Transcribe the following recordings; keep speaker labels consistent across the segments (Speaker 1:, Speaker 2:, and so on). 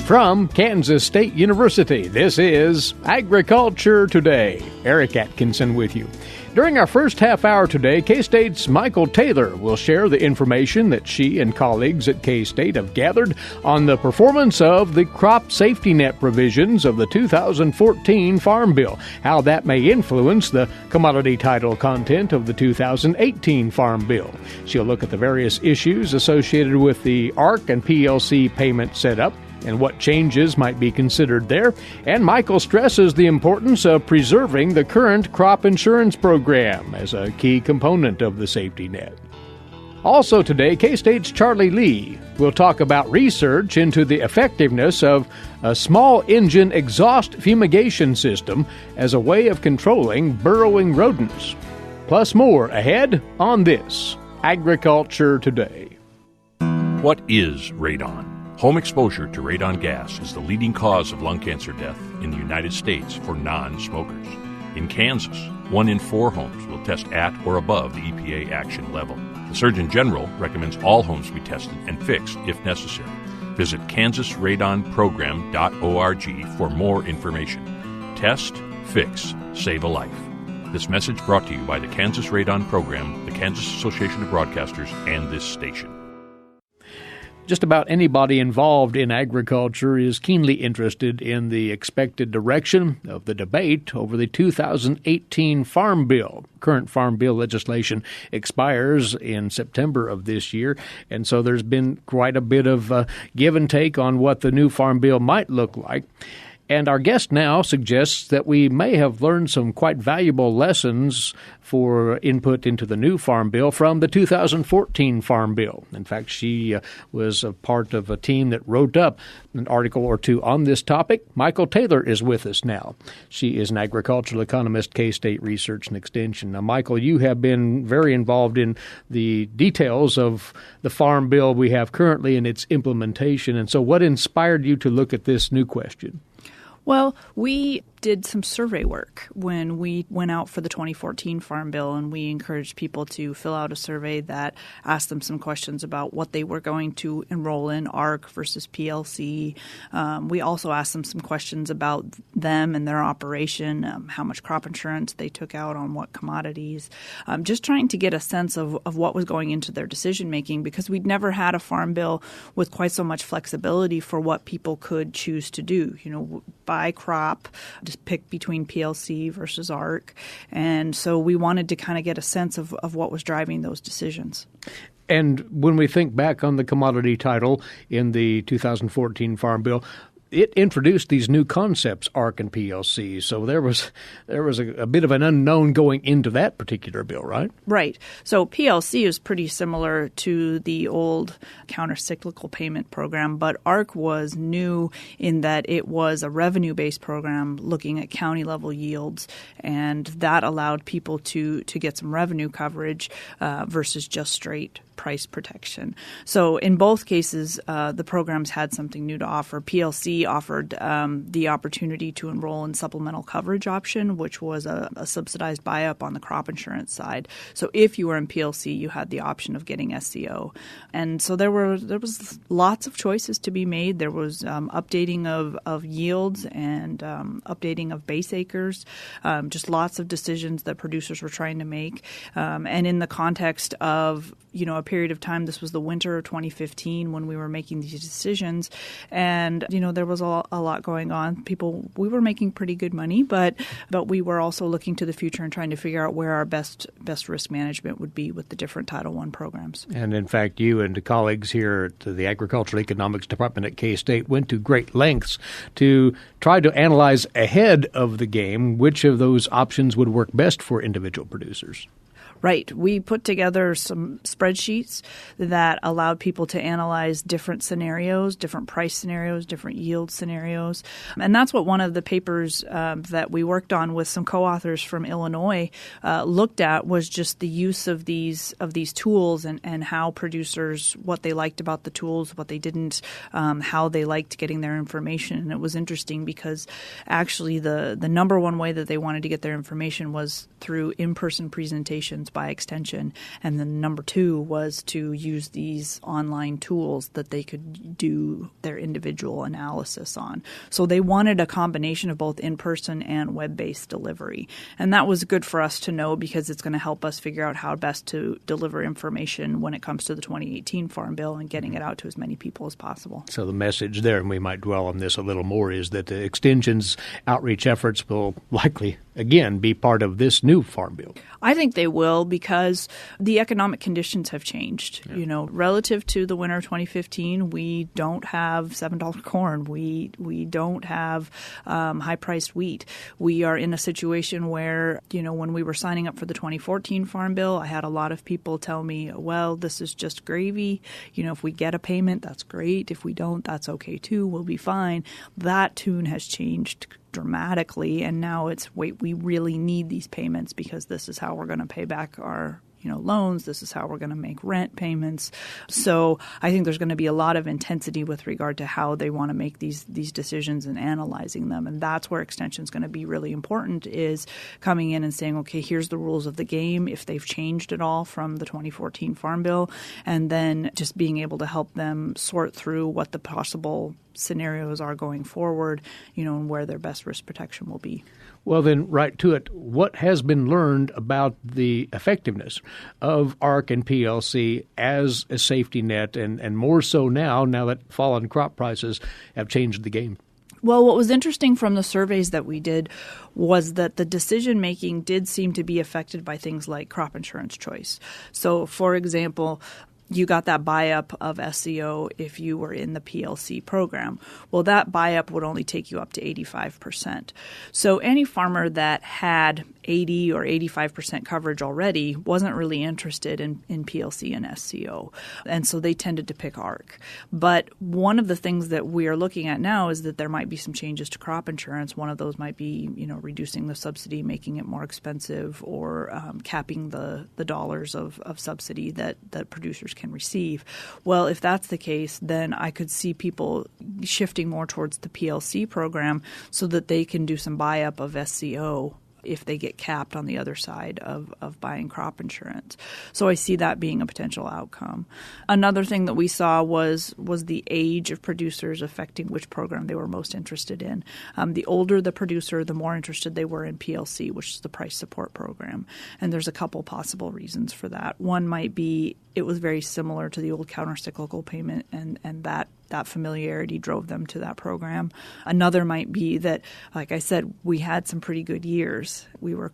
Speaker 1: From Kansas State University, this is Agriculture Today. Eric Atkinson with you. During our first half hour today, K-State's Mykel Taylor will share the information that she and colleagues at K-State have gathered on the performance of the crop safety net provisions of the 2014 Farm Bill, how that may influence the commodity title content of the 2018 Farm Bill. She'll look at the various issues associated with the ARC and PLC payment setup, and what changes might be considered there. And Mykel stresses the importance of preserving the current crop insurance program as a key component of the safety net. Also today, K-State's Charlie Lee will talk about research into the effectiveness of a small engine exhaust fumigation system as a way of controlling burrowing rodents. Plus more ahead on this Agriculture Today.
Speaker 2: What is radon? Home exposure to radon gas is the leading cause of lung cancer death in the United States for non-smokers. In Kansas, 1 in 4 homes will test at or above the EPA action level. The Surgeon General recommends all homes be tested and fixed if necessary. Visit kansasradonprogram.org for more information. Test, fix, save a life. This message brought to you by the Kansas Radon Program, the Kansas Association of Broadcasters, and this station.
Speaker 1: Just about anybody involved in agriculture is keenly interested in the expected direction of the debate over the 2018 Farm Bill. Current Farm Bill legislation expires in September of this year, and so there's been quite a bit of give and take on what the new Farm Bill might look like. And our guest now suggests that we may have learned some quite valuable lessons for input into the new Farm Bill from the 2014 Farm Bill. In fact, she was a part of a team that wrote up an article or two on this topic. Mykel Taylor is with us now. She is an agricultural economist, K-State Research and Extension. Now, Mykel, you have been very involved in the details of the Farm Bill we have currently and its implementation. And so what inspired you to look at this new question?
Speaker 3: Well, we did some survey work when we went out for the 2014 Farm Bill, and we encouraged people to fill out a survey that asked them some questions about what they were going to enroll in, ARC versus PLC. We also asked them some questions about them and their operation, how much crop insurance they took out on what commodities, just trying to get a sense of what was going into their decision making, because we'd never had a Farm Bill with quite so much flexibility for what people could choose to do. You know, by crop, just pick between PLC versus ARC. And so we wanted to kind of get a sense of what was driving those decisions.
Speaker 1: And when we think back on the commodity title in the 2014 Farm Bill, it introduced these new concepts, ARC and PLC. So there was a bit of an unknown going into that particular bill, right? Right.
Speaker 3: So PLC is pretty similar to the old countercyclical payment program, but ARC was new in that it was a revenue-based program looking at county-level yields, and that allowed people to get some revenue coverage versus just straight price protection. So in both cases, the programs had something new to offer. PLC offered the opportunity to enroll in supplemental coverage option, which was a subsidized buy-up on the crop insurance side. So if you were in PLC, you had the option of getting SCO. And so there was lots of choices to be made. There was updating of yields and updating of base acres, just lots of decisions that producers were trying to make. And in the context of, you know, a period of time, this was the winter of 2015 when we were making these decisions, and you know there was a lot going on. We were making pretty good money, but we were also looking to the future and trying to figure out where our best risk management would be with the different Title I programs.
Speaker 1: And in fact, you and colleagues here at the Agricultural Economics Department at K-State went to great lengths to try to analyze ahead of the game which of those options would work best for individual producers.
Speaker 3: Right. We put together some spreadsheets that allowed people to analyze different scenarios, different price scenarios, different yield scenarios. And that's what one of the papers that we worked on with some co-authors from Illinois looked at, was just the use of these tools and how producers, what they liked about the tools, what they didn't, how they liked getting their information. And it was interesting because actually the number one way that they wanted to get their information was through in-person presentations by extension. And then number 2 was to use these online tools that they could do their individual analysis on. So they wanted a combination of both in-person and web-based delivery. And that was good for us to know because it's going to help us figure out how best to deliver information when it comes to the 2018 Farm Bill and getting it out to as many people as possible.
Speaker 1: So the message there, and we might dwell on this a little more, is that the extension's outreach efforts will likely, again, be part of this new Farm Bill.
Speaker 3: I think they will because the economic conditions have changed.
Speaker 1: Yeah.
Speaker 3: You know, relative to the winter of 2015, we don't have $7 corn. We don't have high-priced wheat. We are in a situation where, you know, when we were signing up for the 2014 Farm Bill, I had a lot of people tell me, well, this is just gravy. You know, if we get a payment, that's great. If we don't, that's okay too. We'll be fine. That tune has changed dramatically, and now it's, wait, we really need these payments because this is how we're going to pay back our loans. This is how we're going to make rent payments. So I think there's going to be a lot of intensity with regard to how they want to make these decisions and analyzing them. And that's where extension is going to be really important, is coming in and saying, okay, here's the rules of the game, if they've changed at all from the 2014 Farm Bill, and then just being able to help them sort through what the possible scenarios are going forward, and where their best risk protection will be.
Speaker 1: Well, then, right to it, what has been learned about the effectiveness of ARC and PLC as a safety net, and more so now that fallen crop prices have changed the game?
Speaker 3: Well, what was interesting from the surveys that we did was that the decision-making did seem to be affected by things like crop insurance choice. So, for example, you got that buy-up of SCO if you were in the PLC program. Well, that buy-up would only take you up to 85%. So any farmer that had 80 or 85% coverage already wasn't really interested in PLC and SCO. And so they tended to pick ARC. But one of the things that we are looking at now is that there might be some changes to crop insurance. One of those might be, reducing the subsidy, making it more expensive, or capping the dollars of subsidy that producers can receive. Well, if that's the case, then I could see people shifting more towards the PLC program so that they can do some buy-up of SCO if they get capped on the other side of buying crop insurance. So I see that being a potential outcome. Another thing that we saw was the age of producers affecting which program they were most interested in. The older the producer, the more interested they were in PLC, which is the price support program. And there's a couple possible reasons for that. One might be it was very similar to the old countercyclical payment, and that familiarity drove them to that program. Another might be that, like I said, we had some pretty good years. We were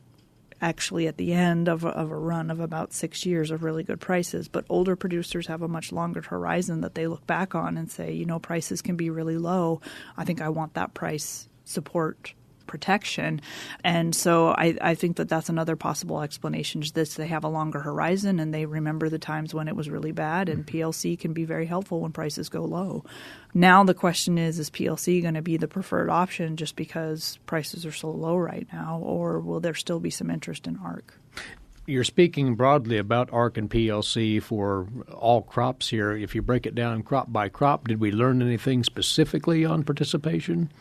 Speaker 3: actually at the end of a run of about 6 years of really good prices, but older producers have a much longer horizon that they look back on and say, prices can be really low. I think I want that price support protection. And so I think that that's another possible explanation, is this: they have a longer horizon and they remember the times when it was really bad, and PLC can be very helpful when prices go low. Now the question is PLC going to be the preferred option just because prices are so low right now, or will there still be some interest in ARC?
Speaker 1: You're speaking broadly about ARC and PLC for all crops here. If you break it down crop by crop, did we learn anything specifically on participation?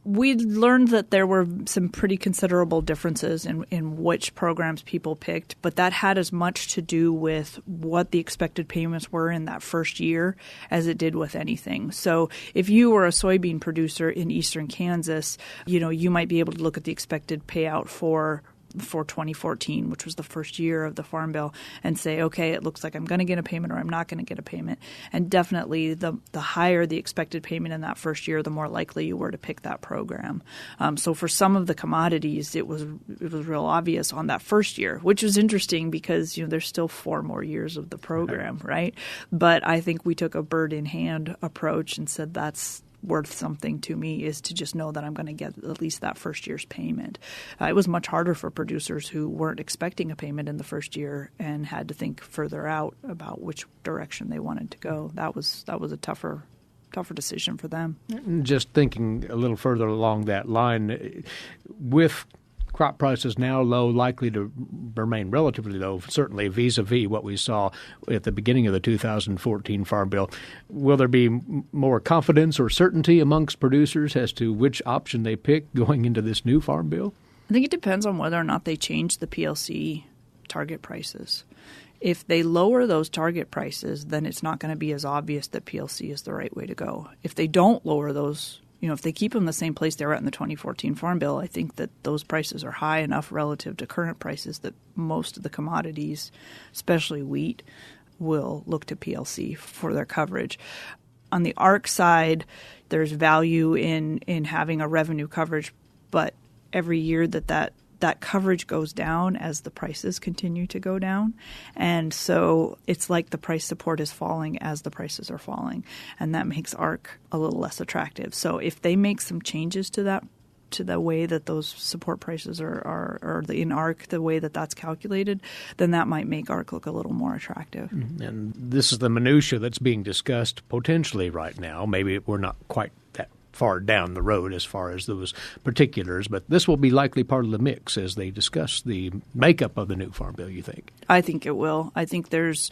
Speaker 3: We learned that there were some pretty considerable differences in which programs people picked, but that had as much to do with what the expected payments were in that first year as it did with anything. So if you were a soybean producer in eastern Kansas, you might be able to look at the expected payout for 2014, which was the first year of the Farm Bill, and say, okay, it looks like I'm going to get a payment or I'm not going to get a payment. And definitely the higher the expected payment in that first year, the more likely you were to pick that program. So for some of the commodities, it was real obvious on that first year, which was interesting because there's still 4 more years of the program, right? But I think we took a bird in hand approach and said that's worth something to me, is to just know that I'm going to get at least that first year's payment. It was much harder for producers who weren't expecting a payment in the first year and had to think further out about which direction they wanted to go. That was a tougher decision for them.
Speaker 1: Just thinking a little further along that line, with crop prices now low, likely to remain relatively low, certainly vis-a-vis what we saw at the beginning of the 2014 Farm Bill. Will there be more confidence or certainty amongst producers as to which option they pick going into this new Farm Bill?
Speaker 3: I think it depends on whether or not they change the PLC target prices. If they lower those target prices, then it's not going to be as obvious that PLC is the right way to go. If they don't lower those, if they keep them the same place they were at in the 2014 Farm Bill, I think that those prices are high enough relative to current prices that most of the commodities, especially wheat, will look to PLC for their coverage. On the ARC side, there's value in having a revenue coverage, but every year that coverage goes down as the prices continue to go down. And so it's like the price support is falling as the prices are falling, and that makes ARC a little less attractive. So if they make some changes to that, to the way that those support prices are in ARC, the way that that's calculated, then that might make ARC look a little more attractive.
Speaker 1: And this is the minutia that's being discussed potentially right now. Maybe we're not quite that far down the road as far as those particulars, but this will be likely part of the mix as they discuss the makeup of the new Farm Bill, you think?
Speaker 3: I think it will. I think there's,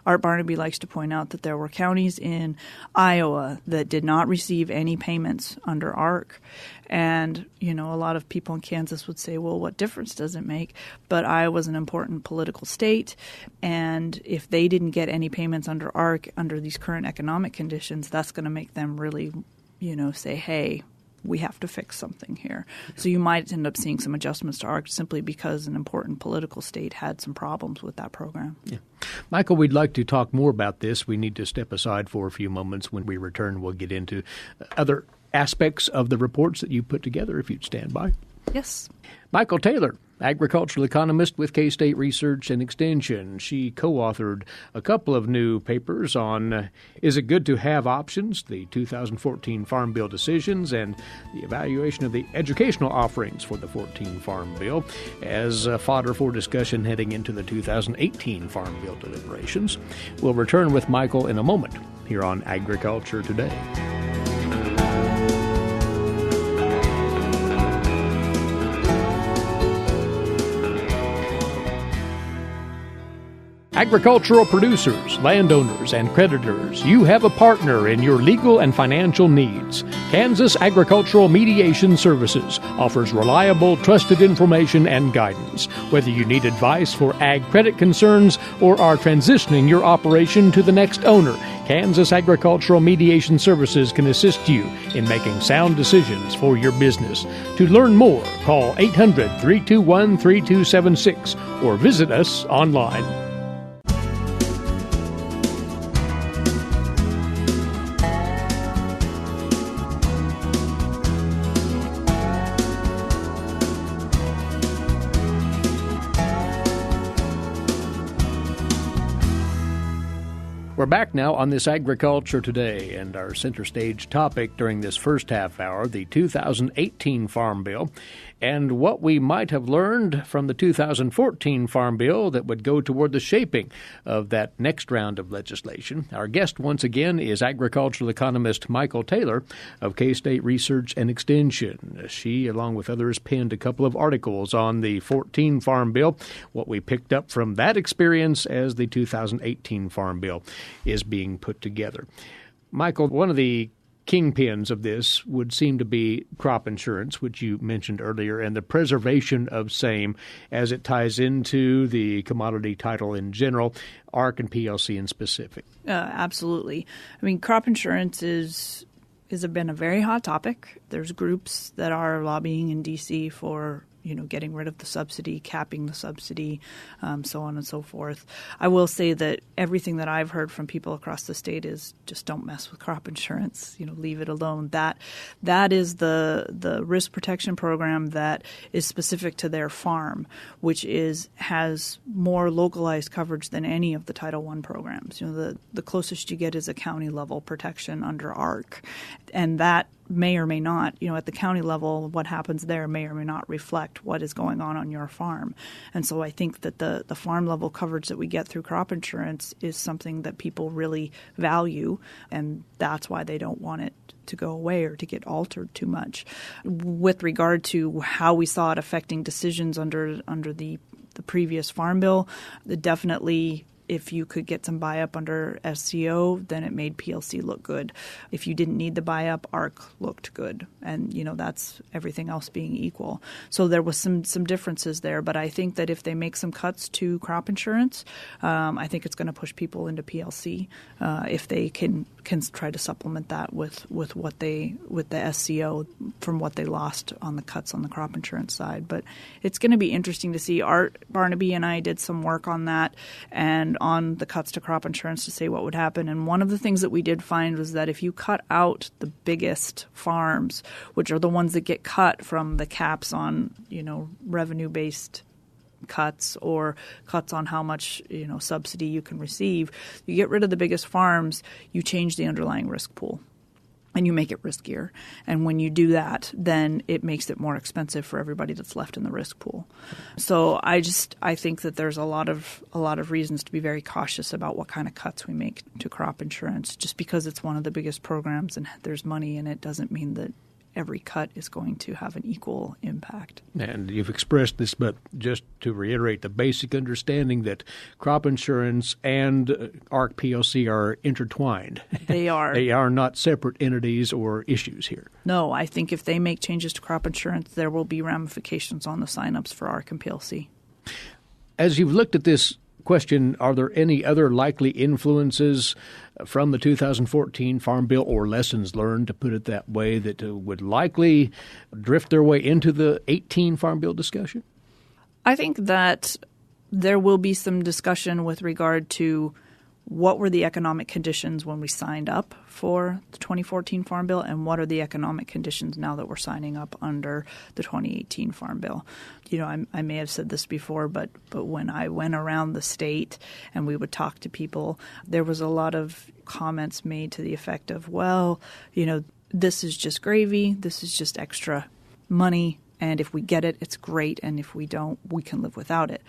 Speaker 3: Art Barnaby likes to point out that there were counties in Iowa that did not receive any payments under ARC. And, a lot of people in Kansas would say, well, what difference does it make? But Iowa's an important political state. And if they didn't get any payments under ARC under these current economic conditions, that's going to make them really, say, hey, we have to fix something here. So you might end up seeing some adjustments to ARC simply because an important political state had some problems with that program.
Speaker 1: Yeah. Mykel, we'd like to talk more about this. We need to step aside for a few moments. When we return, we'll get into other aspects of the reports that you put together, if you'd stand by.
Speaker 3: Yes.
Speaker 1: Mykel Taylor, agricultural economist with K-State Research and Extension. She co-authored a couple of new papers on Is It Good to Have Options, the 2014 Farm Bill decisions, and the evaluation of the educational offerings for the 14 Farm Bill as fodder for discussion heading into the 2018 Farm Bill deliberations. We'll return with Mykel in a moment here on Agriculture Today. Agricultural producers, landowners, and creditors, you have a partner in your legal and financial needs. Kansas Agricultural Mediation Services offers reliable, trusted information and guidance. Whether you need advice for ag credit concerns or are transitioning your operation to the next owner, Kansas Agricultural Mediation Services can assist you in making sound decisions for your business. To learn more, call 800-321-3276 or visit us online. We're back now on this Agriculture Today, and our center stage topic during this first half hour, the 2018 Farm Bill, and what we might have learned from the 2014 Farm Bill that would go toward the shaping of that next round of legislation. Our guest once again is agricultural economist Mykel Taylor of K-State Research and Extension. She, along with others, penned a couple of articles on the 14 Farm Bill, what we picked up from that experience as the 2018 Farm Bill is being put together. Mykel, one of the kingpins of this would seem to be crop insurance, which you mentioned earlier, and the preservation of same as it ties into the commodity title in general, ARC and PLC in specific.
Speaker 3: Absolutely. I mean, crop insurance has been a very hot topic. There's groups that are lobbying in D.C. for getting rid of the subsidy, capping the subsidy, so on and so forth. I will say that everything that I've heard from people across the state is just don't mess with crop insurance, leave it alone. That is the risk protection program that is specific to their farm, which has more localized coverage than any of the Title I programs. The closest you get is a county level protection under ARC, and that may or may not, at the county level, what happens there may or may not reflect what is going on your farm. And so I think that the farm level coverage that we get through crop insurance is something that people really value, and that's why they don't want it to go away or to get altered too much. With regard to how we saw it affecting decisions under the previous Farm Bill, it definitely if you could get some buy-up under SCO, then it made PLC look good. If you didn't need the buy-up, ARC looked good. And, that's everything else being equal. So there was some differences there. But I think that if they make some cuts to crop insurance, I think it's going to push people into PLC if they can try to supplement that with the SCO from what they lost on the cuts on the crop insurance side. But it's going to be interesting to see. Art Barnaby and I did some work on that and on the cuts to crop insurance to say what would happen. And one of the things that we did find was that if you cut out the biggest farms, which are the ones that get cut from the caps on, revenue-based cuts or cuts on how much subsidy you can receive, you get rid of the biggest farms, you change the underlying risk pool. And you make it riskier. And when you do that, then it makes it more expensive for everybody that's left in the risk pool. So I think that there's a lot of reasons to be very cautious about what kind of cuts we make to crop insurance. Just because it's one of the biggest programs and there's money in it doesn't mean that every cut is going to have an equal impact. And
Speaker 1: you've expressed this, but just to reiterate the basic understanding that crop insurance and ARC PLC are intertwined.
Speaker 3: They are.
Speaker 1: They are not separate entities or issues here.
Speaker 3: No, I think if they make changes to crop insurance, there will be ramifications on the signups for ARC and PLC.
Speaker 1: As you've looked at this question, are there any other likely influences from the 2014 Farm Bill or lessons learned, to put it that way, that would likely drift their way into the 18 Farm Bill discussion?
Speaker 3: I think that there will be some discussion with regard to what were the economic conditions when we signed up for the 2014 Farm Bill, and what are the economic conditions now that we're signing up under the 2018 Farm Bill. I may have said this before, but when I went around the state and we would talk to people, there was a lot of comments made to the effect of, this is just gravy, this is just extra money, and if we get it, it's great, and if we don't, we can live without it.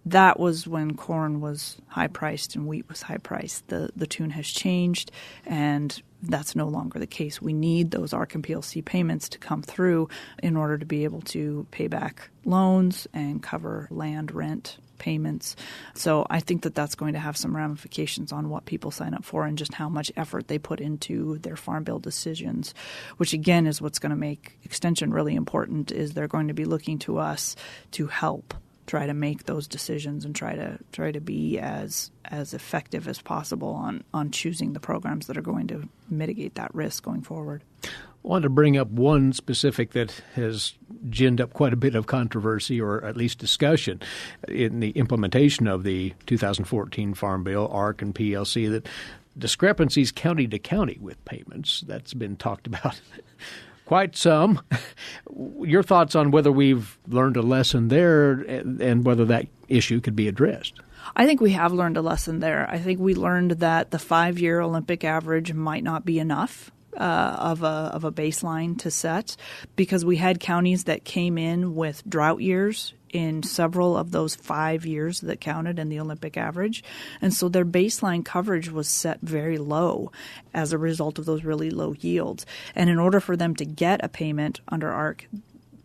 Speaker 3: That was when corn was high-priced and wheat was high-priced. The tune has changed, and that's no longer the case. We need those ARC and PLC payments to come through in order to be able to pay back loans and cover land rent payments. So I think that that's going to have some ramifications on what people sign up for and just how much effort they put into their Farm Bill decisions, which again is what's going to make extension really important. Is they're going to be looking to us to help try to make those decisions and try to be as effective as possible on choosing the programs that are going to mitigate that risk going forward.
Speaker 1: I want to bring up one specific that has ginned up quite a bit of controversy, or at least discussion, in the implementation of the 2014 Farm Bill, ARC and PLC, that discrepancies county to county with payments. That's been talked about quite some. Your thoughts on whether we've learned a lesson there and whether that issue could be addressed?
Speaker 3: I think we have learned a lesson there. I think we learned that the 5-year Olympic average might not be enough of a baseline to set, because we had counties that came in with drought years in several of those 5 years that counted in the Olympic average. And so their baseline coverage was set very low as a result of those really low yields. And in order for them to get a payment under ARC,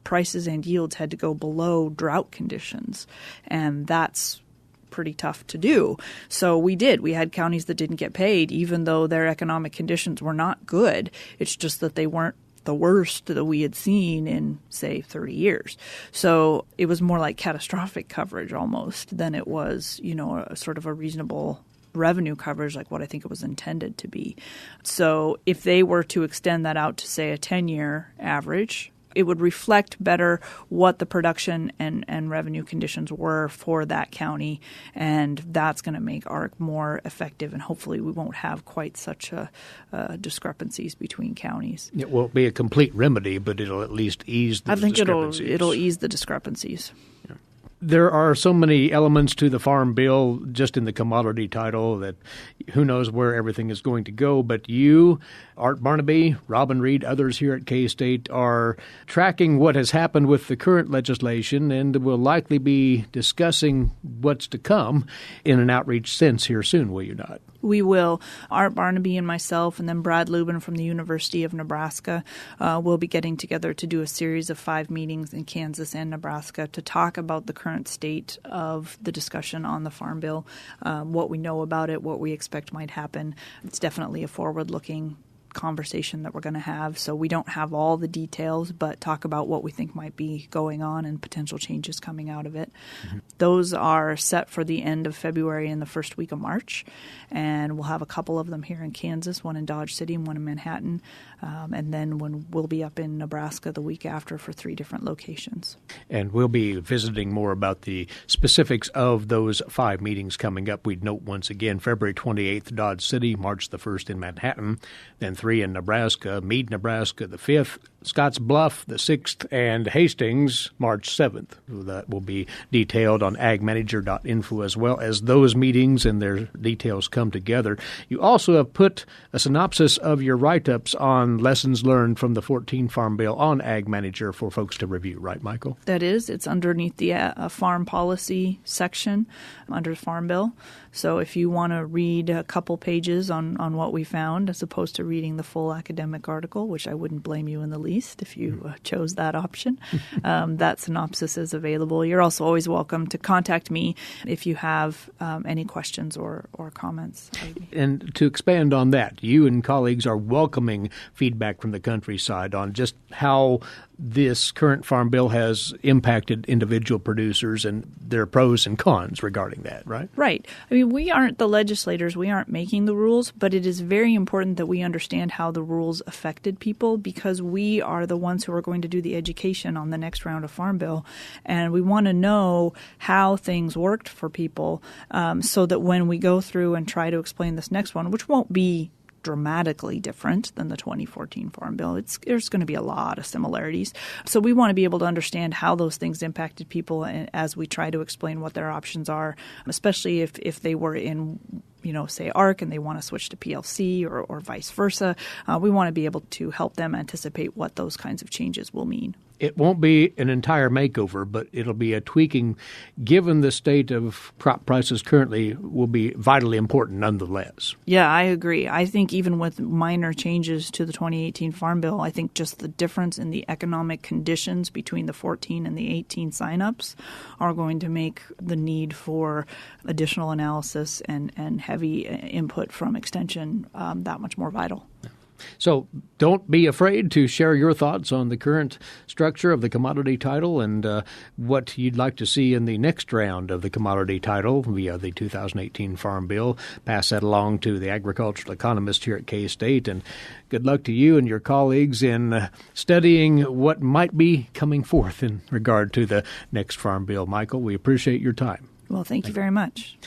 Speaker 3: prices and yields had to go below drought conditions. And that's pretty tough to do. So we did. We had counties that didn't get paid, even though their economic conditions were not good. It's just that they weren't the worst that we had seen in, say, 30 years. So it was more like catastrophic coverage almost than it was, a sort of a reasonable revenue coverage like what I think it was intended to be. So if they were to extend that out to, say, a 10-year average, it would reflect better what the production and revenue conditions were for that county, and that's going to make ARC more effective, and hopefully we won't have quite such discrepancies between counties.
Speaker 1: It won't be a complete remedy, but it'll at least ease the discrepancies.
Speaker 3: I think it'll ease the discrepancies.
Speaker 1: Yeah. There are so many elements to the Farm Bill just in the commodity title that who knows where everything is going to go. But you, Art Barnaby, Robin Reed, others here at K-State are tracking what has happened with the current legislation and will likely be discussing what's to come in an outreach sense here soon, will you not?
Speaker 3: We will. Art Barnaby and myself, and then Brad Lubin from the University of Nebraska will be getting together to do a series of 5 meetings in Kansas and Nebraska to talk about the current current state of the discussion on the Farm Bill, what we know about it, what we expect might happen. It's definitely a forward-looking conversation that we're going to have. So we don't have all the details, but talk about what we think might be going on and potential changes coming out of it. Mm-hmm. Those are set for the end of February and the first week of March. And we'll have a couple of them here in Kansas, one in Dodge City and one in Manhattan. And then we'll be up in Nebraska the week after for 3 different locations.
Speaker 1: And we'll be visiting more about the specifics of those 5 meetings coming up. We'd note once again, February 28th, Dodge City, March the 1st in Manhattan, then 3 in Nebraska, Meade, Nebraska the 5th, Scotts Bluff the 6th, and Hastings March 7th. That will be detailed on agmanager.info as well as those meetings and their details come together. You also have put a synopsis of your write-ups on lessons learned from the 14 Farm Bill on Ag Manager for folks to review, right, Mykel?
Speaker 3: That is. It's underneath the farm policy section under the Farm Bill. So if you want to read a couple pages on what we found as opposed to reading the full academic article, which I wouldn't blame you in the least if you chose that option, that synopsis is available. You're also always welcome to contact me if you have any questions or comments.
Speaker 1: And to expand on that, you and colleagues are welcoming feedback from the countryside on just how this current Farm Bill has impacted individual producers and their pros and cons regarding that, right?
Speaker 3: Right. I mean, we aren't the legislators. We aren't making the rules, but it is very important that we understand how the rules affected people because we are the ones who are going to do the education on the next round of Farm Bill. And we want to know how things worked for people so that when we go through and try to explain this next one, which won't be dramatically different than the 2014 Farm Bill. There's going to be a lot of similarities. So we want to be able to understand how those things impacted people as we try to explain what their options are, especially if they were in, say ARC and they want to switch to PLC or vice versa. We want to be able to help them anticipate what those kinds of changes will mean.
Speaker 1: It won't be an entire makeover, but it'll be a tweaking, given the state of crop prices currently, will be vitally important nonetheless.
Speaker 3: Yeah, I agree. I think even with minor changes to the 2018 Farm Bill, I think just the difference in the economic conditions between the 14 and the 18 signups are going to make the need for additional analysis and heavy input from Extension that much more vital.
Speaker 1: So don't be afraid to share your thoughts on the current structure of the commodity title and what you'd like to see in the next round of the commodity title via the 2018 Farm Bill. Pass that along to the agricultural economist here at K-State, and good luck to you and your colleagues in studying what might be coming forth in regard to the next Farm Bill. Mykel, we appreciate your time.
Speaker 3: Well, thank you very much.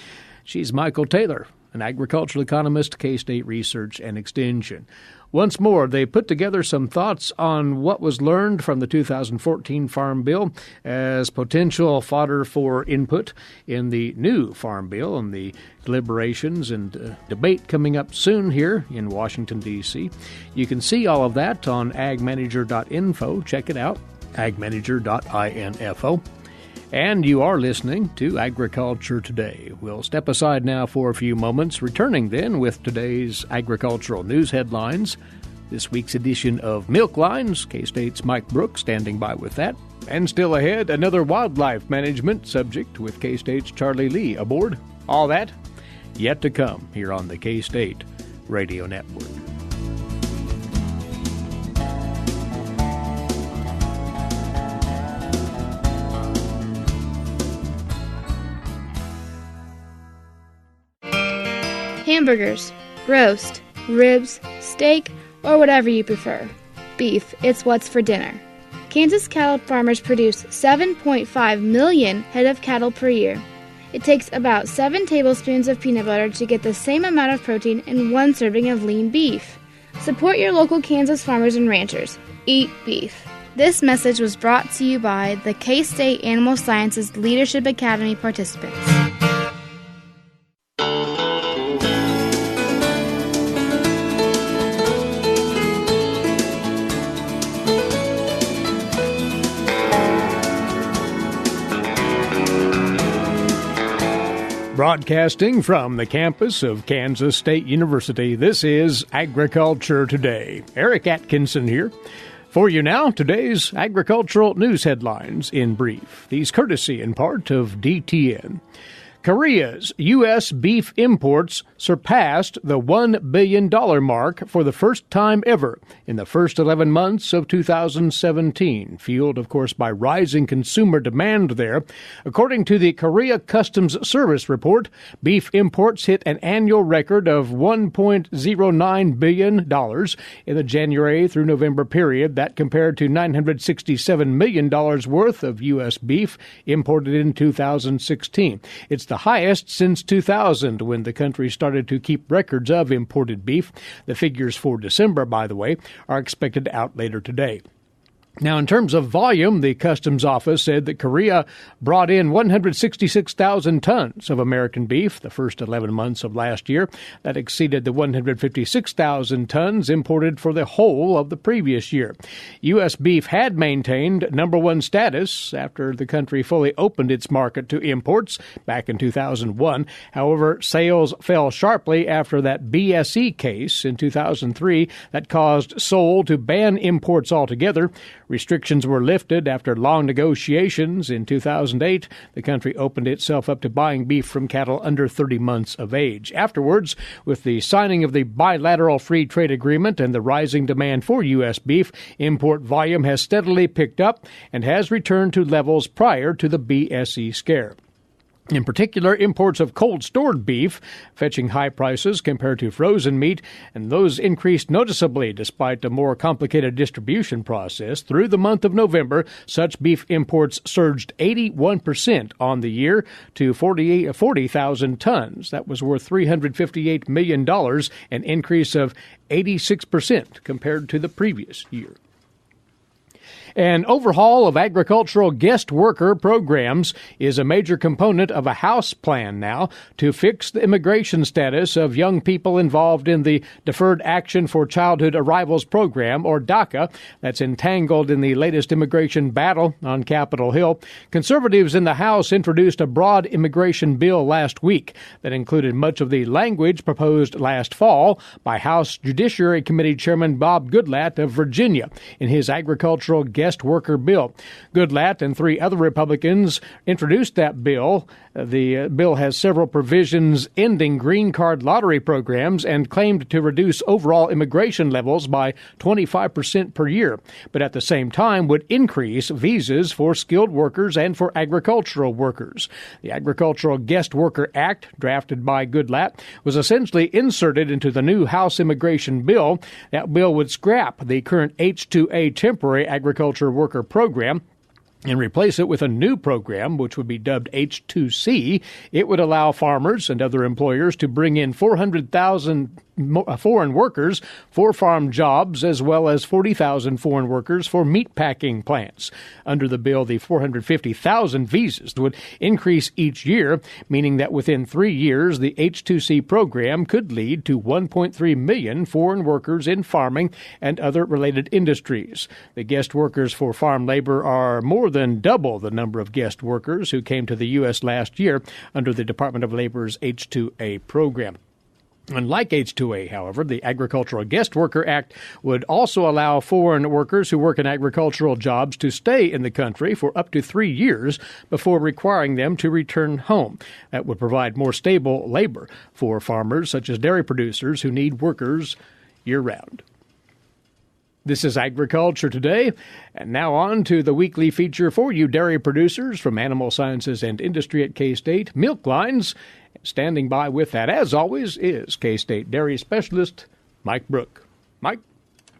Speaker 1: She's Mykel Taylor, an agricultural economist, K-State Research and Extension. Once more, they put together some thoughts on what was learned from the 2014 Farm Bill as potential fodder for input in the new Farm Bill and the deliberations and debate coming up soon here in Washington, D.C. You can see all of that on agmanager.info. Check it out, agmanager.info. And you are listening to Agriculture Today. We'll step aside now for a few moments, returning then with today's agricultural news headlines. This week's edition of Milk Lines, K-State's Mike Brouk standing by with that. And still ahead, another wildlife management subject with K-State's Charlie Lee aboard. All that yet to come here on the K-State Radio Network.
Speaker 4: Hamburgers, roast, ribs, steak, or whatever you prefer. Beef, it's what's for dinner. Kansas cattle farmers produce 7.5 million head of cattle per year. It takes about 7 tablespoons of peanut butter to get the same amount of protein in 1 serving of lean beef. Support your local Kansas farmers and ranchers. Eat beef. This message was brought to you by the K-State Animal Sciences Leadership Academy participants.
Speaker 1: Broadcasting from the campus of Kansas State University, this is Agriculture Today. Eric Atkinson here. For you now, today's agricultural news headlines in brief. These courtesy in part of DTN. Korea's U.S. beef imports surpassed the $1 billion mark for the first time ever in the first 11 months of 2017, fueled, of course, by rising consumer demand there. According to the Korea Customs Service report, beef imports hit an annual record of $1.09 billion in the January through November period. That compared to $967 million worth of U.S. beef imported in 2016. It's the highest since 2000, when the country started to keep records of imported beef. The figures for December, by the way, are expected out later today. Now, in terms of volume, the Customs Office said that Korea brought in 166,000 tons of American beef the first 11 months of last year. That exceeded the 156,000 tons imported for the whole of the previous year. U.S. beef had maintained number one status after the country fully opened its market to imports back in 2001. However, sales fell sharply after that BSE case in 2003 that caused Seoul to ban imports altogether. Restrictions were lifted after long negotiations. In 2008, the country opened itself up to buying beef from cattle under 30 months of age. Afterwards, with the signing of the bilateral free trade agreement and the rising demand for U.S. beef, import volume has steadily picked up and has returned to levels prior to the BSE scare. In particular, imports of cold-stored beef, fetching high prices compared to frozen meat, and those increased noticeably despite a more complicated distribution process. Through the month of November, such beef imports surged 81% on the year to 40,000 tons. That was worth $358 million, an increase of 86% compared to the previous year. An overhaul of agricultural guest worker programs is a major component of a House plan now to fix the immigration status of young people involved in the Deferred Action for Childhood Arrivals program, or DACA, that's entangled in the latest immigration battle on Capitol Hill. Conservatives in the House introduced a broad immigration bill last week that included much of the language proposed last fall by House Judiciary Committee Chairman Bob Goodlatte of Virginia in his agricultural guest worker bill. Goodlatte and three other Republicans introduced that bill. The bill has several provisions ending green card lottery programs and claimed to reduce overall immigration levels by 25% per year, but at the same time would increase visas for skilled workers and for agricultural workers. The Agricultural Guest Worker Act, drafted by Goodlatte, was essentially inserted into the new House immigration bill. That bill would scrap the current H-2A temporary agriculture worker program and replace it with a new program, which would be dubbed H-2C. It would allow farmers and other employers to bring in 400,000 foreign workers for farm jobs, as well as 40,000 foreign workers for meatpacking plants. Under the bill, the 450,000 visas would increase each year, meaning that within 3 years, the H-2C program could lead to 1.3 million foreign workers in farming and other related industries. The guest workers for farm labor are more than double the number of guest workers who came to the U.S. last year under the Department of Labor's H-2A program. Unlike H-2A, however, the Agricultural Guest Worker Act would also allow foreign workers who work in agricultural jobs to stay in the country for up to 3 years before requiring them to return home. That would provide more stable labor for farmers, such as dairy producers, who need workers year-round. This is Agriculture Today, and now on to the weekly feature for you dairy producers from Animal Sciences and Industry at K-State, Milk Lines. Standing by with that, as always, is K-State Dairy Specialist Mike Brouk. Mike?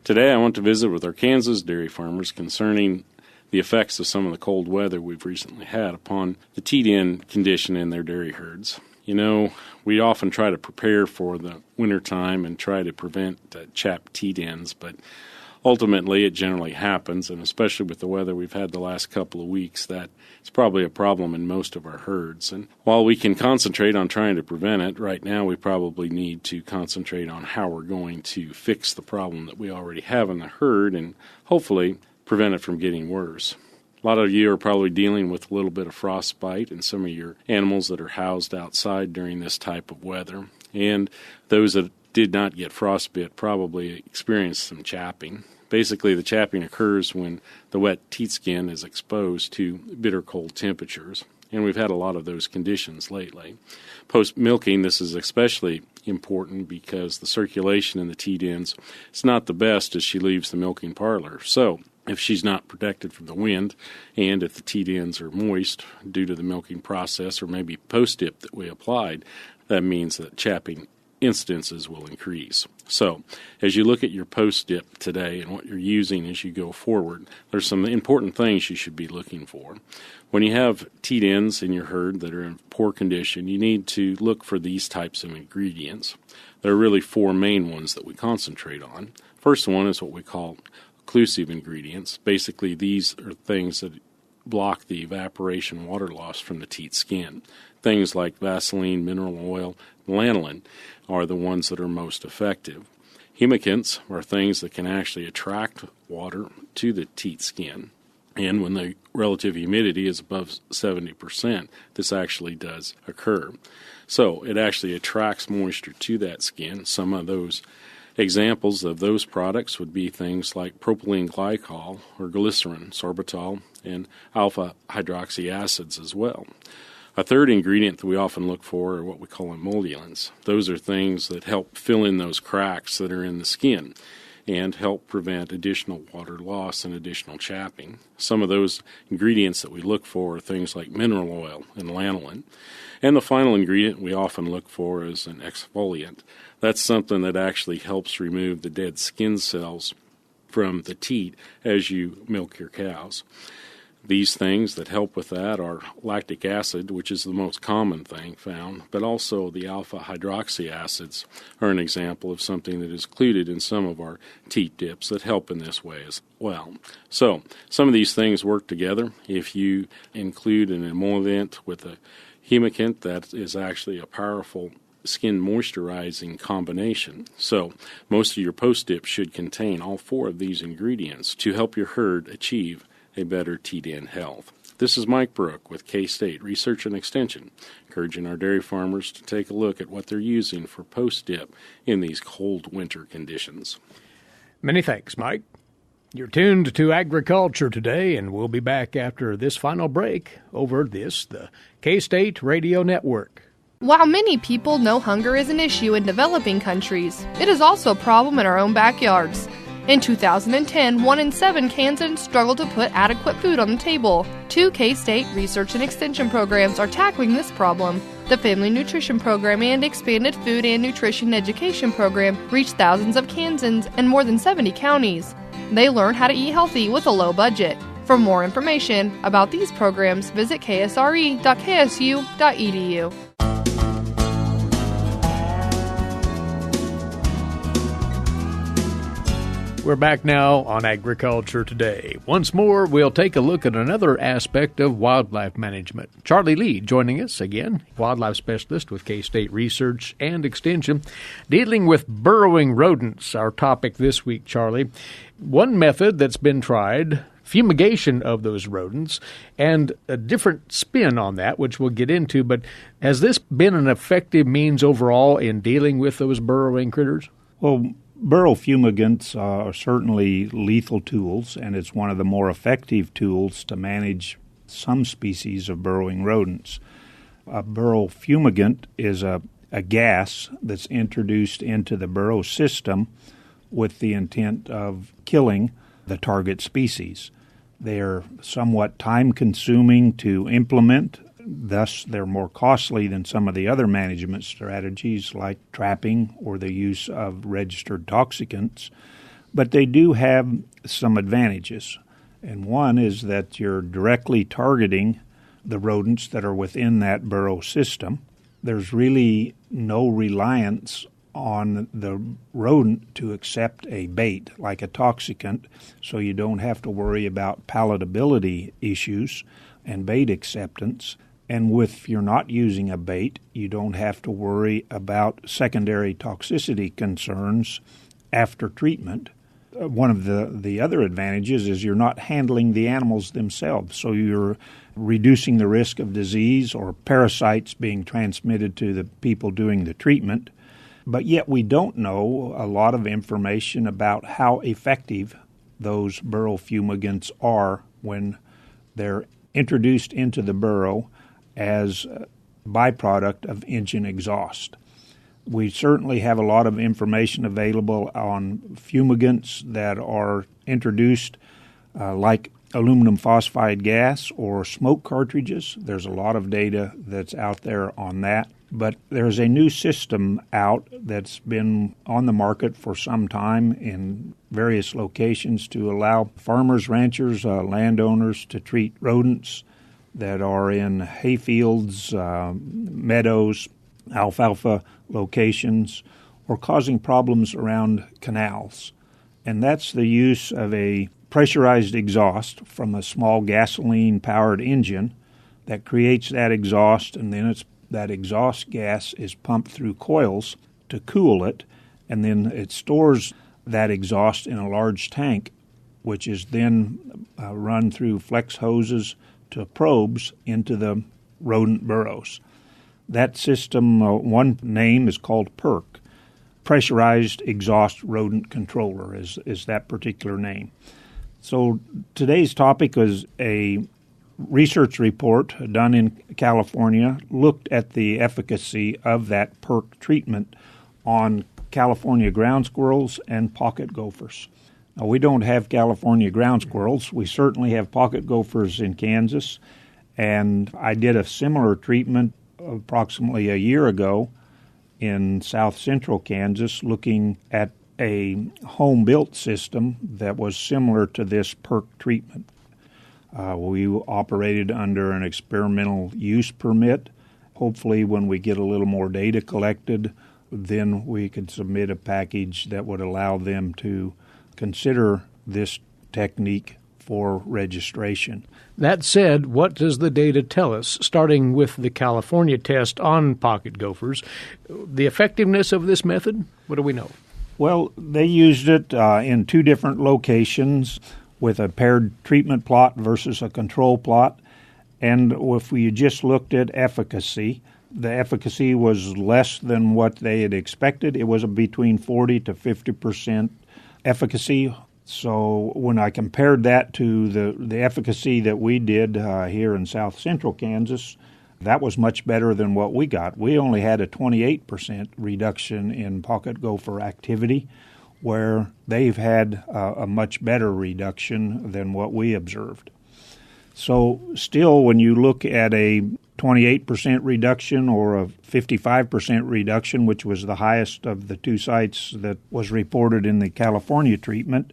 Speaker 5: Today I want to visit with our Kansas dairy farmers concerning the effects of some of the cold weather we've recently had upon the teat-in condition in their dairy herds. You know, we often try to prepare for the wintertime and try to prevent chapped teat-ins, but ultimately it generally happens, and especially with the weather we've had the last couple of weeks, that it's probably a problem in most of our herds. And while we can concentrate on trying to prevent it, right now we probably need to concentrate on how we're going to fix the problem that we already have in the herd and hopefully prevent it from getting worse. A lot of you are probably dealing with a little bit of frostbite in some of your animals that are housed outside during this type of weather. And those that did not get frostbite probably experienced some chapping. Basically, the chapping occurs when the wet teat skin is exposed to bitter cold temperatures, and we've had a lot of those conditions lately. Post-milking, this is especially important because the circulation in the teat ends is not the best as she leaves the milking parlor. So, if she's not protected from the wind, and if the teat ends are moist due to the milking process or maybe post-dip that we applied, that means that chapping instances will increase. So, as you look at your post-dip today and what you're using as you go forward, there's some important things you should be looking for. When you have teat ends in your herd that are in poor condition, you need to look for these types of ingredients. There are really four main ones that we concentrate on. First one is what we call occlusive ingredients. Basically, these are things that block the evaporation water loss from the teat skin. Things like Vaseline, mineral oil, and lanolin are the ones that are most effective. Fumigants are things that can actually attract water to the teat skin. And when the relative humidity is above 70%, this actually does occur. So it actually attracts moisture to that skin. Some of those examples of those products would be things like propylene glycol or glycerin, sorbitol, and alpha hydroxy acids as well. A third ingredient that we often look for are what we call emollients. Those are things that help fill in those cracks that are in the skin and help prevent additional water loss and additional chapping. Some of those ingredients that we look for are things like mineral oil and lanolin. And the final ingredient we often look for is an exfoliant. That's something that actually helps remove the dead skin cells from the teat as you milk your cows. These things that help with that are lactic acid, which is the most common thing found, but also the alpha hydroxy acids are an example of something that is included in some of our teat dips that help in this way as well. So, some of these things work together. If you include an emollient with a fumigant, that is actually a powerful skin moisturizing combination. So, most of your post-dip should contain all four of these ingredients to help your herd achieve a better teat end health. This is Mike Brouk with K-State Research and Extension, encouraging our dairy farmers to take a look at what they're using for post-dip in these cold winter conditions.
Speaker 1: Many thanks, Mike. You're tuned to Agriculture Today, and we'll be back after this final break over the K-State Radio Network.
Speaker 6: While many people know hunger is an issue in developing countries, it is also a problem in our own backyards. In 2010, 1 in 7 Kansans struggled to put adequate food on the table. 2 K-State Research and Extension programs are tackling this problem. The Family Nutrition Program and Expanded Food and Nutrition Education Program reach thousands of Kansans in more than 70 counties. They learn how to eat healthy with a low budget. For more information about these programs, visit ksre.ksu.edu.
Speaker 1: We're back now on Agriculture Today. Once more, we'll take a look at another aspect of wildlife management. Charlie Lee joining us again, wildlife specialist with K-State Research and Extension, dealing with burrowing rodents, our topic this week, Charlie. One method that's been tried, fumigation of those rodents, and a different spin on that, which we'll get into, but has this been an effective means overall in dealing with those burrowing critters?
Speaker 7: Well, burrow fumigants are certainly lethal tools, and it's one of the more effective tools to manage some species of burrowing rodents. A burrow fumigant is a gas that's introduced into the burrow system with the intent of killing the target species. They are somewhat time-consuming to implement. Thus, they're more costly than some of the other management strategies like trapping or the use of registered toxicants, but they do have some advantages. And one is that you're directly targeting the rodents that are within that burrow system. There's really no reliance on the rodent to accept a bait like a toxicant, so you don't have to worry about palatability issues and bait acceptance. And if you're not using a bait, you don't have to worry about secondary toxicity concerns after treatment. One of the other advantages is you're not handling the animals themselves, so you're reducing the risk of disease or parasites being transmitted to the people doing the treatment. But yet we don't know a lot of information about how effective those burrow fumigants are when they're introduced into the burrow as a byproduct of engine exhaust. We certainly have a lot of information available on fumigants that are introduced like aluminum phosphide gas or smoke cartridges. There's a lot of data that's out there on that. But there's a new system out that's been on the market for some time in various locations to allow farmers, ranchers, landowners to treat rodents that are in hayfields, meadows, alfalfa locations, or causing problems around canals. And that's the use of a pressurized exhaust from a small gasoline-powered engine that creates that exhaust, and then that exhaust gas is pumped through coils to cool it, and then it stores that exhaust in a large tank, which is then run through flex hoses to probes into the rodent burrows. That system, one name is called PERC, Pressurized Exhaust Rodent Controller is that particular name. So today's topic is a research report done in California looked at the efficacy of that PERC treatment on California ground squirrels and pocket gophers. Now, we don't have California ground squirrels. We certainly have pocket gophers in Kansas, and I did a similar treatment approximately a year ago in south central Kansas looking at a home-built system that was similar to this PERC treatment. We operated under an experimental use permit. Hopefully, when we get a little more data collected, then we could submit a package that would allow them to consider this technique for registration.
Speaker 1: That said, what does the data tell us, starting with the California test on pocket gophers? The effectiveness of this method, what do we know?
Speaker 7: Well, they used it in two different locations with a paired treatment plot versus a control plot. And if we just looked at efficacy, the efficacy was less than what they had expected. It was between 40 to 50% efficacy. So when I compared that to the efficacy that we did here in south central Kansas, that was much better than what we got. We only had a 28% reduction in pocket gopher activity, where they've had a much better reduction than what we observed. So still, when you look at a 28% reduction or a 55% reduction, which was the highest of the two sites that was reported in the California treatment,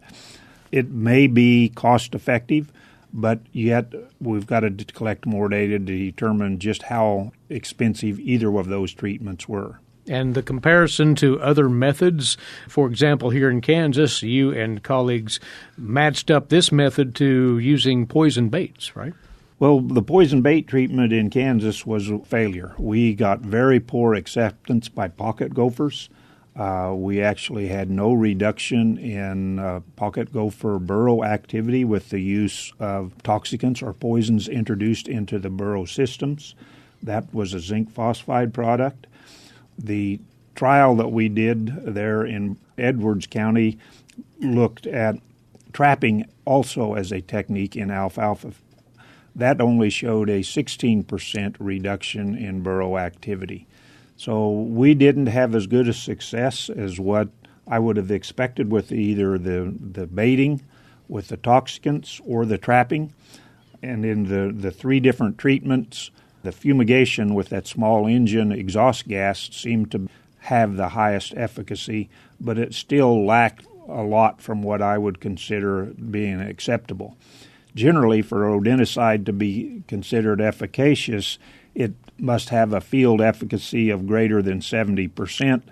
Speaker 7: it may be cost effective, but yet we've got to collect more data to determine just how expensive either of those treatments were.
Speaker 1: And the comparison to other methods, for example, here in Kansas, you and colleagues matched up this method to using poison baits, right?
Speaker 7: Well, the poison bait treatment in Kansas was a failure. We got very poor acceptance by pocket gophers. We actually had no reduction in pocket gopher burrow activity with the use of toxicants or poisons introduced into the burrow systems. That was a zinc phosphide product. The trial that we did there in Edwards County looked at trapping also as a technique in alfalfa. That only showed a 16% reduction in burrow activity. So we didn't have as good a success as what I would have expected with either the baiting, with the toxicants, or the trapping. And in the three different treatments, the fumigation with that small engine exhaust gas seemed to have the highest efficacy, but it still lacked a lot from what I would consider being acceptable. Generally, for rodenticide to be considered efficacious, it must have a field efficacy of greater than 70%,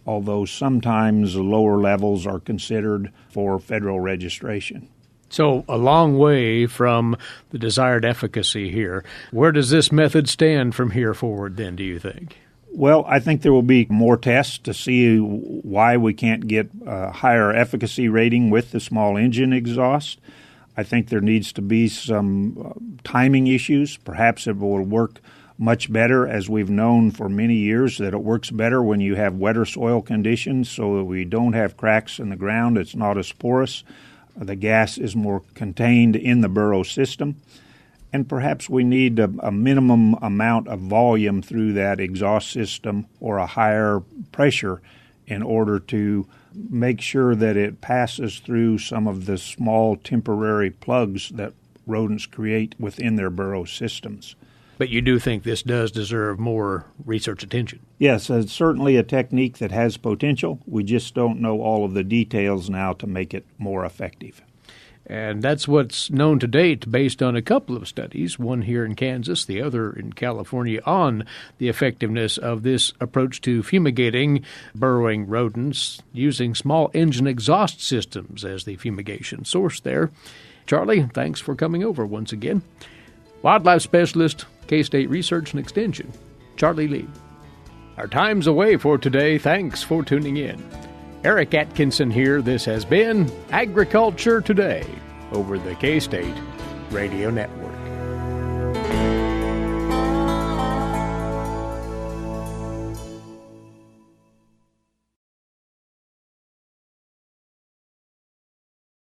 Speaker 7: although sometimes lower levels are considered for federal registration.
Speaker 1: So a long way from the desired efficacy here. Where does this method stand from here forward then, do you think?
Speaker 7: Well, I think there will be more tests to see why we can't get a higher efficacy rating with the small engine exhaust. I think there needs to be some timing issues. Perhaps it will work much better, as we've known for many years, that it works better when you have wetter soil conditions so that we don't have cracks in the ground. It's not as porous. The gas is more contained in the burrow system, and perhaps we need a minimum amount of volume through that exhaust system or a higher pressure in order to make sure that it passes through some of the small temporary plugs that rodents create within their burrow systems.
Speaker 1: But you do think this does deserve more research attention?
Speaker 7: Yes, it's certainly a technique that has potential. We just don't know all of the details now to make it more effective.
Speaker 1: And that's what's known to date based on a couple of studies, one here in Kansas, the other in California, on the effectiveness of this approach to fumigating burrowing rodents using small engine exhaust systems as the fumigation source there. Charlie, thanks for coming over once again. Wildlife Specialist, K-State Research and Extension, Charlie Lee. Our time's away for today. Thanks for tuning in. Eric Atkinson here. This has been Agriculture Today over the K-State Radio Network.